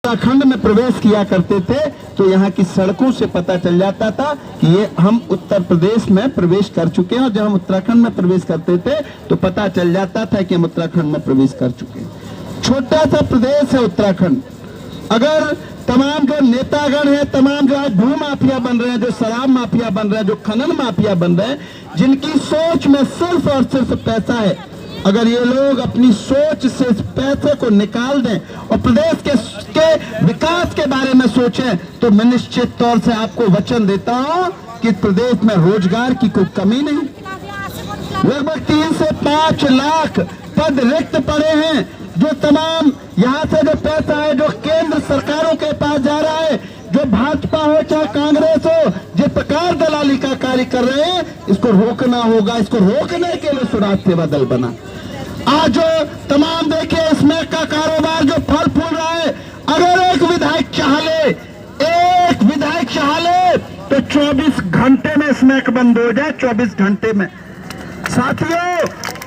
उत्तराखंड में प्रवेश किया करते थे तो यहाँ की सड़कों से पता चल जाता था कि ये हम उत्तर प्रदेश में प्रवेश कर चुके हैं। और जब हम उत्तराखंड में प्रवेश करते थे तो पता चल जाता था कि हम उत्तराखंड में प्रवेश कर चुके हैं। छोटा सा प्रदेश है उत्तराखंड। अगर तमाम जो नेतागण हैं, तमाम जो आज भू माफिया बन रहे हैं, जो शराब माफिया बन रहे हैं, जो खनन माफिया बन रहे हैं, जिनकी सोच में सिर्फ और सिर्फ पैसा है, अगर ये लोग अपनी सोच से इस पैसे को निकाल दें और प्रदेश के विकास के बारे में सोचें तो मैं निश्चित तौर से आपको वचन देता हूं कि प्रदेश में रोजगार की कोई कमी नहीं। लगभग 3 से 5 लाख पद रिक्त पड़े हैं। जो तमाम यहाँ से जो पैसा है जो केंद्र सरकारों के पास जा रहा है, जो भाजपा हो चाहे कांग्रेस हो, जिस प्रकार दलाली का कार्य कर रहे हैं, इसको रोकना होगा। इसको रोकने के लिए स्वराज सेवा दल बना। आज जो तमाम देखिए स्मैक का कारोबार जो फल फूल रहा है, अगर एक विधायक चाह ले तो 24 घंटे में स्मैक बंद हो जाए। 24 घंटे में। साथियों,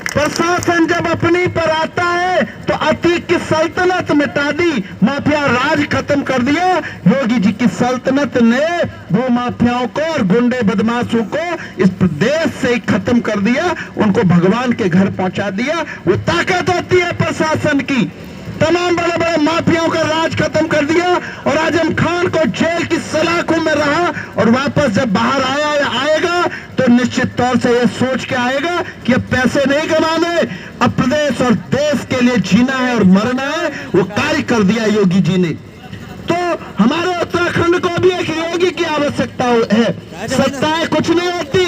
प्रशासन जब अपनी पर आता है तो अतीक की सल्तनत मिटा दी, माफिया राज खत्म कर दिया। योगी जी की सल्तनत ने वो माफियाओं को और गुंडे बदमाशों को इस प्रदेश से ही खत्म कर दिया, उनको भगवान के घर पहुंचा दिया। वो ताकत होती है प्रशासन की। तमाम बड़े बड़े माफियाओं का राज खत्म कर दिया और आजम खान को जेल की सलाखों में रहा और वापस जब बाहर आया या आएगा तो निश्चित तौर से यह सोच के आएगा कि अब पैसे नहीं कमाने, अब प्रदेश और देश के लिए जीना है और मरना है। वो कार्य कर दिया योगी जी ने। तो हमारे उत्तराखंड को भी एक योगी की आवश्यकता है। सत्ताएं कुछ नहीं होती,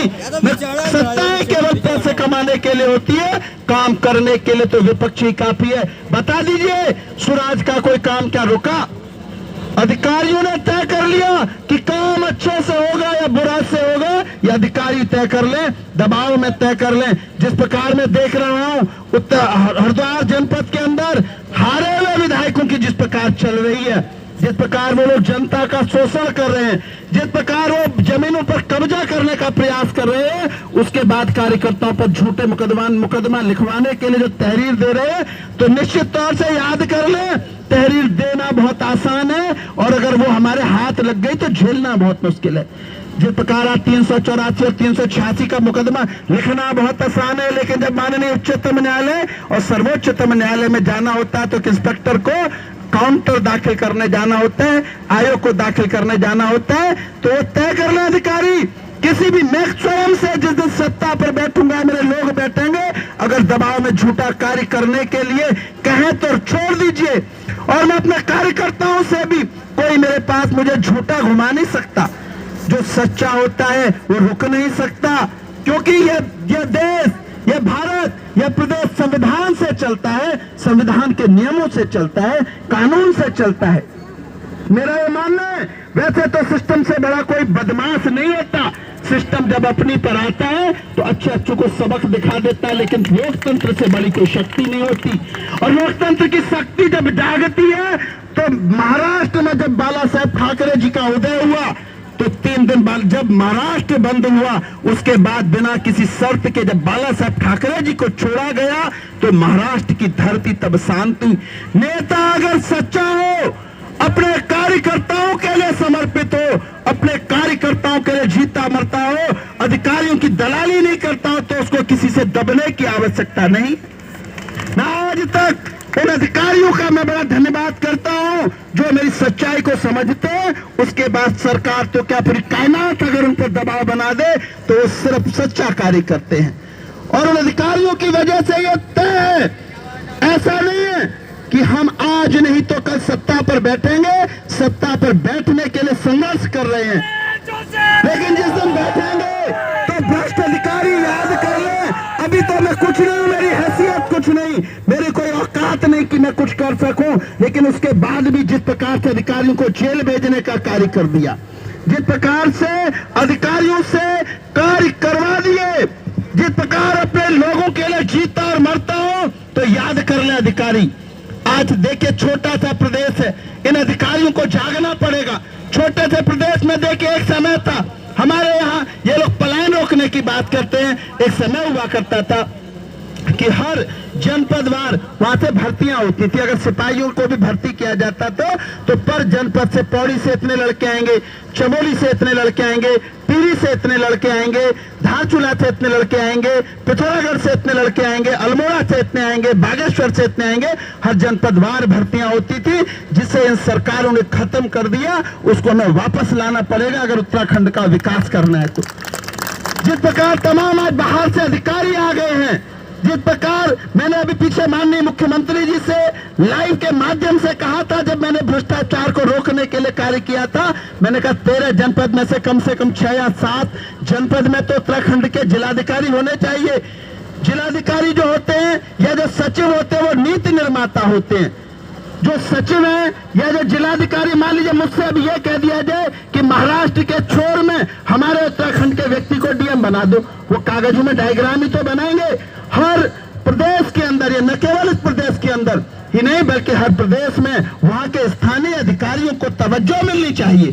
सत्ताएं केवल पैसे कमाने के लिए होती है, काम करने के लिए तो विपक्षी काफी है। बता दीजिए, स्वराज का कोई काम क्या रुका? अधिकारियों ने तय कर लिया कि काम अच्छे से होगा या बुरा से होगा, ये अधिकारी तय कर लें, दबाव में तय कर लें। जिस प्रकार मैं देख रहा हूं हरिद्वार जनपद के अंदर हारे हुए विधायकों की जिस प्रकार चल रही है, जिस प्रकार वो लोग जनता का शोषण कर रहे हैं, जिस प्रकार वो जमीनों पर कब्जा करने का प्रयास कर रहे हैं, उसके बाद कार्यकर्ताओं पर झूठे मुकदमा लिखवाने के लिए जो तहरीर दे रहे हैं, तो निश्चित तौर से याद कर लें, तहरीर देना बहुत आसान है और अगर वो हमारे हाथ लग गई तो झेलना बहुत मुश्किल है। जिस प्रकार 384 और 386 का मुकदमा लिखना बहुत आसान है, लेकिन जब माननीय उच्चतम न्यायालय और सर्वोच्चतम न्यायालय में जाना होता है तो इंस्पेक्टर को काउंटर दाखिल करने जाना होता है, आयोग को दाखिल करने जाना होता है, तो वो तय कर ले अधिकारी। किसी भी मैं स्वयं से जिस दिन सत्ता पर बैठूंगा, मेरे लोग बैठेंगे, अगर दबाव में झूठा कार्य करने के लिए कहें तो छोड़ दीजिए। और मैं अपने कार्यकर्ताओं से भी, कोई मेरे पास मुझे झूठा घुमा नहीं सकता। जो सच्चा होता है वो रुक नहीं सकता, क्योंकि ये देश, ये भारत, यह प्रदेश संविधान से चलता है, संविधान के नियमों से चलता है, कानून से चलता है। मेरा ये मानना है, वैसे तो सिस्टम से बड़ा कोई बदमाश नहीं होता। सिस्टम जब अपनी पर आता है तो अच्छे को सबक दिखा देता है, लेकिन लोकतंत्र से बड़ी कोई शक्ति नहीं होती। और लोकतंत्र की शक्ति जब जागती है तो महाराष्ट्र में जब बाला साहेब ठाकरे जी का उदय हुआ तो 3 दिन बाद जब महाराष्ट्र बंद हुआ, उसके बाद बिना किसी शर्त के जब बाला साहेब ठाकरे जी को छोड़ा गया तो महाराष्ट्र की धरती तब शांत हुई। नेता अगर सच्चा हो, अपने कार्यकर्ताओं के लिए समर्पित हो, अपने कार्यकर्ताओं के लिए जीता मरता हो, अधिकारियों की दलाली नहीं करता हो, तो उसको किसी से दबने की आवश्यकता नहीं। मैं आज तक उन अधिकारियों का मैं बड़ा धन्यवाद करता हूं जो मेरी सच्चाई को समझते हैं। उसके बाद सरकार तो क्या पूरी कायनात अगर उन पर दबाव बना दे तो वो सिर्फ सच्चा कार्य करते हैं। और उन अधिकारियों की वजह से ये तय है, ऐसा नहीं है कि हम आज नहीं तो कल सत्ता पर बैठेंगे। सत्ता पर बैठने के लिए संघर्ष कर रहे हैं, लेकिन जिस दिन बैठेंगे तो भ्रष्ट अधिकारी याद कर ले, अभी तो मैं कुछ नहीं हूं, मेरी हैसियत कुछ नहीं, मेरी कोई औकात नहीं कि मैं कुछ कर सकूं, लेकिन उसके बाद भी जिस प्रकार से अधिकारियों को जेल भेजने का कार्य कर दिया, जिस प्रकार से अधिकारियों से कार्य करवा दिए, जिस प्रकार अपने लोगों के लिए जीता और मरता हो, तो याद कर ले अधिकारी। आज देखिए छोटा सा प्रदेश है, इन अधिकारियों को जागना पड़ेगा। छोटे से प्रदेश में देखिए एक समय था, हमारे यहाँ ये लोग पलायन रोकने की बात करते हैं, एक समय हुआ करता था कि हर जनपदवार वहां से भर्तियां होती थी। अगर सिपाहियों को भी भर्ती किया जाता तो पर जनपद से पौड़ी से इतने लड़के आएंगे, चमोली से इतने लड़के आएंगे, टिहरी से इतने लड़के आएंगे, धारचूला से इतने लड़के आएंगे, पिथौरागढ़ से इतने लड़के आएंगे, अल्मोड़ा से इतने आएंगे, बागेश्वर से इतने आएंगे। हर जनपदवार भर्तियां होती थी, जिसे इन सरकारों ने खत्म कर दिया। उसको हमें वापस लाना पड़ेगा अगर उत्तराखंड का विकास करना है तो। जिस प्रकार तमाम आज बाहर से अधिकारी आ गए हैं, जिस प्रकार मैंने अभी पीछे माननीय मुख्यमंत्री जी से लाइव के माध्यम से कहा था, जब मैंने भ्रष्टाचार को रोकने के लिए कार्य किया था, मैंने कहा 13 जनपद में से कम 6 या 7 जनपद में तो उत्तराखंड के जिलाधिकारी होने चाहिए। जिलाधिकारी जो होते हैं या जो सचिव होते हैं वो नीति निर्माता होते हैं। जो सचिव है या जो जिलाधिकारी, मान लीजिए मुझसे अब यह कह दिया जाए कि महाराष्ट्र के छोर में हमारे उत्तराखंड के व्यक्ति को डीएम बना दो, वो कागजों में डायग्राम ही तो बनाएंगे। हर प्रदेश के अंदर, ये न केवल इस प्रदेश के अंदर ही नहीं बल्कि हर प्रदेश में वहां के स्थानीय अधिकारियों को तवज्जो मिलनी चाहिए,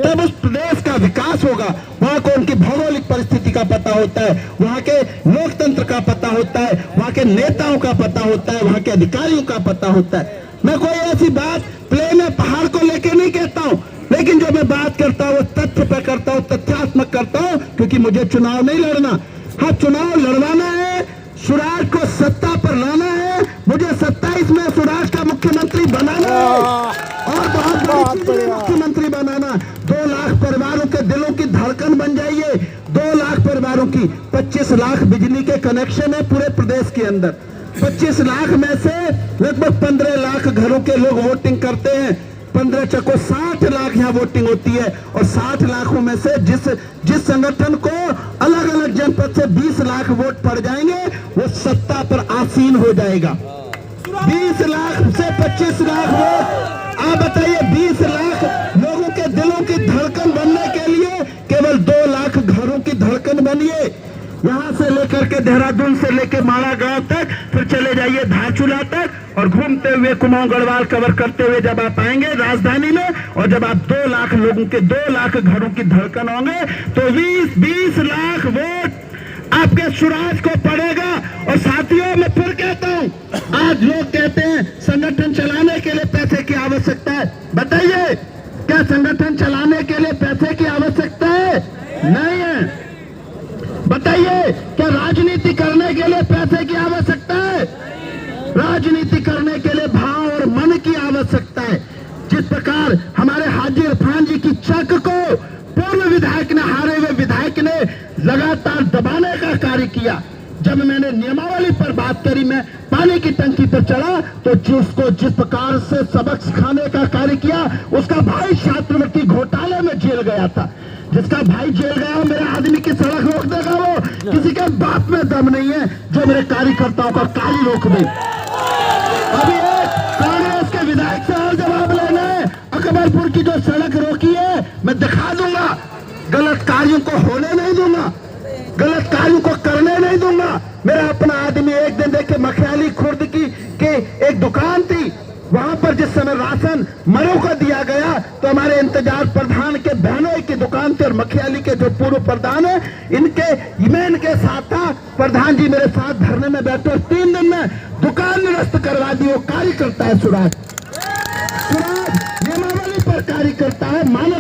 तब उस प्रदेश का विकास होगा। वहां को उनकी भौगोलिक परिस्थिति का पता होता है, वहां के लोकतंत्र का पता होता है, वहां के नेताओं का पता होता है, वहां के अधिकारियों का पता होता है। मैं कोई ऐसी बात प्लेन में पहाड़ को लेके नहीं कहता हूं, लेकिन जो मैं बात करता हूं वो तथ्य पे करता हूं, तथ्यात्मक करता हूं, क्योंकि मुझे चुनाव नहीं लड़ना। हाँ, चुनाव लड़वाना है, स्वराज को सत्ता पर लाना है, मुझे 27 में स्वराज का मुख्यमंत्री बनाना है और बहुत बड़ी चीज है मुख्यमंत्री बनाना। 2 लाख परिवारों के दिलों की धड़कन बन जाइए। 2 लाख परिवारों की 25 लाख बिजली के कनेक्शन है पूरे प्रदेश के अंदर। 25 लाख में से लगभग 15 लाख घरों के लोग वोटिंग करते हैं। 15 चको 60 लाख यहाँ वोटिंग होती है और 60 लाखों में से जिस संगठन को अलग अलग जनपद से 20 लाख वोट पड़ जाएंगे वो सत्ता पर आसीन हो जाएगा। 20 लाख से 25 लाख वोट, आप बताइए 20 लाख लोगों के दिलों की धड़कन बनने के लिए केवल 2 लाख घरों की धड़कन बनिए। यहां से लेकर के देहरादून से लेकर माड़ा गांव तक, फिर चले जाइए धारचूला तक और घूमते हुए कुमाऊं गढ़वाल कवर करते हुए जब आप आएंगे राजधानी में, और जब आप 2 लाख लोगों के 2 लाख घरों की धड़कन होंगे तो 20 लाख वोट आपके स्वराज को पड़ेगा। और साथियों, मैं फिर कहता हूं, आज लोग कहते हैं संगठन चलाने के लिए पैसे की आवश्यकता है। बताइए, क्या संगठन चलाने के लिए पैसे की आवश्यकता है? नहीं है। बताइए, क्या राजनीति करने के लिए पैसे की आवश्यकता है? राजनीति करने के लिए भाव और मन की आवश्यकता है। जिस प्रकार हमारे हाजी इरफान जी की चक को पूर्व विधायक ने, हारे हुए विधायक ने लगातार दबाने का कार्य किया। जब मैंने नियमावली पर बात करी, मैं पानी की टंकी पर चढ़ा, तो जिस प्रकार से सबक सिखाने का कार्य किया, उसका भाई छात्रवृत्ति घोटाले में जेल गया था। जिसका भाई जेल गया, मेरे आदमी की सड़क रोक देगा वो? किसी के बाप में दम नहीं है जो मेरे कार्यकर्ताओं का कार्य रोक दे। अभी कांग्रेस के विधायक से और जवाब लेना है। अकबरपुर की जो सड़क रोकी है, मैं दिखा दूंगा। गलत कार्यों को होने नहीं दूंगा, गलत कार्यों को करने नहीं दूंगा। मेरा अपना आदमी एक दिन देखे मखियाली खुर्द की एक दुकान थी, वहां पर जिस समय राशन मरों को दिया गया तो हमारे इंतजार प्रधान के बहनों की दुकान थी और मखियाली के जो पूर्व प्रधान है इनके साथ था। प्रधान जी मेरे साथ धरने में बैठे और 3 दिन में दुकान निरस्त करवा दी। वो कार्य करता है स्वराज, नियमावली पर कार्य करता है, मानव